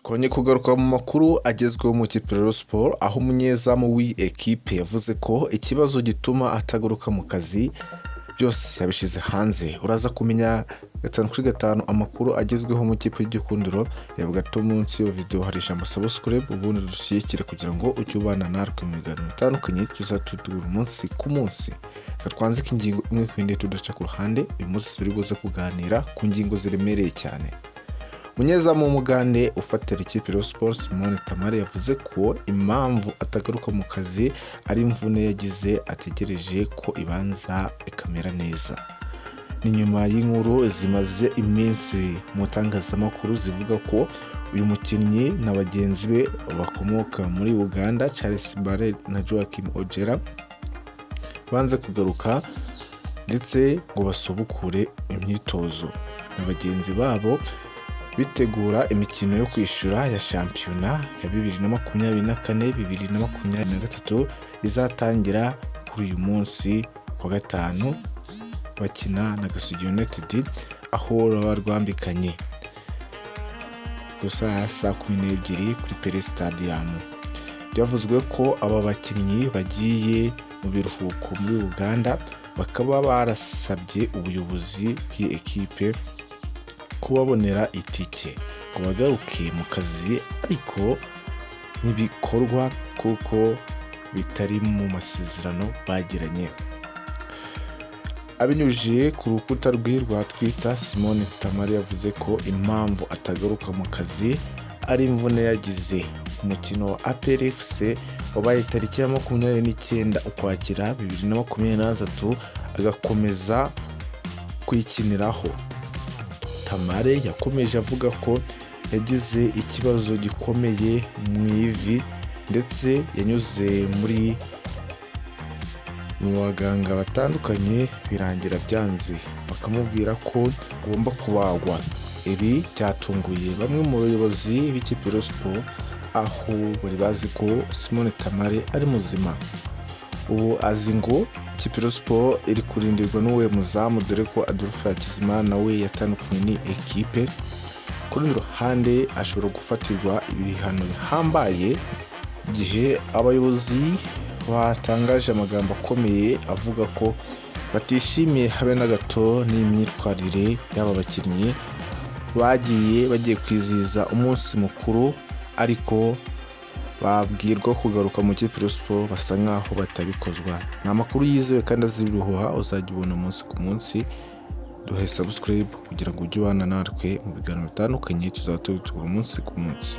Konye kugaruka mu makuru agezweho mu kipe Rayonsports, aho umunyezamu w'iyi ekipe yavuze ko ikibazo gituma atagaruka mu kazi byose yabishize hanze. Uraza kumenya 5/5 amakuru agezweho mu kipe y'igikundiro. Yavuga to munsi yo video hari ijambo subscribe ubundi dushyikire kugira ngo ujye ubana natwe mu biganiro bitandukanye tuzatudura umunsi ku munsi. Twanzika ingingo imwe kwindi tudaca ku ruhande. Uyu munsi turi buze kuganira ku ngingo ziremereye cyane. Umunyezamu w'umugande ufatira ikipe Rayonsports tamale yavuze ko impamvu atagaruka mu kazi ari imvune yagize ategereje ko ibanza ikamera neza. Ni nyuma y'inkuru zimaze iminsi mu tangazamakuru zivuga ko uyu mukinnyi na bagenzi be bakomoka muri Uganda Charles Bare na Joachim Ojera banze kugaruka ndetse ngo basubukure imyitozo na bagenzi babo bitegura imikino yo kwishura ya shampiyona ya 2024-2023 izatangira kuri uyu munsi kwa gatanu bakina na Gasogi United aho rwambikanye gusa saa 12 kuri Pele Stadium. Byavuzwe ko aba bakinnyi bagiye mu biruhuko muri Uganda bakaba barasabye ubuyobozi bw'iyi ekipe kubabonera itike ngo bagaruke mu kazi, ariko n'ibikorwa kuko bitari mu masezerano bagiranye. Abinyujije ku rukuta rwe rwa Twitter, tamale yavuze ko impamvu atagaruka mu kazi ari imvune yagize umukino wa APR FC wabaye tariki ya 29 Ukwakira 2023 agakomeza kwikiniraho. Tamale yakomeje avuga ko yagize ikibazo gikomeye mu ivi ndetse yanyuze mu baganga batandukanye birangira byanze bakamubwira ko agomba kubagwa. Ibi byatunguye bamwe mu bayobozi b'ikipe Rayonsports aho bari bazi ko tamale ari muzima. Ubu azi ngo ikipe Rayonsports iri kurindirwa n'uwe muzamu dore ko Adolphe Hakizimana we yatandukanye ni ekipe. Ku rundi ruhande ashobora gufatirwa ibihano bihambaye igihe abayobozi batangaje amagambo akomeye avuga ko batishimiye habe na gato n'imyitwarire y'aba bakinnyi bagiye kwizihiza umunsi mukuru, ariko babwirwa kugaruka mu kipe Rayonsports basa nkaho batabikozwa. Ni amakuru yizewe kandi azira ibihuha uzajya ubona umunsi ku munsi. Duhe subscribe kugira ngo ujye ubana natwe mu biganiro bitandukanye tuzatubitura umunsi ku munsi.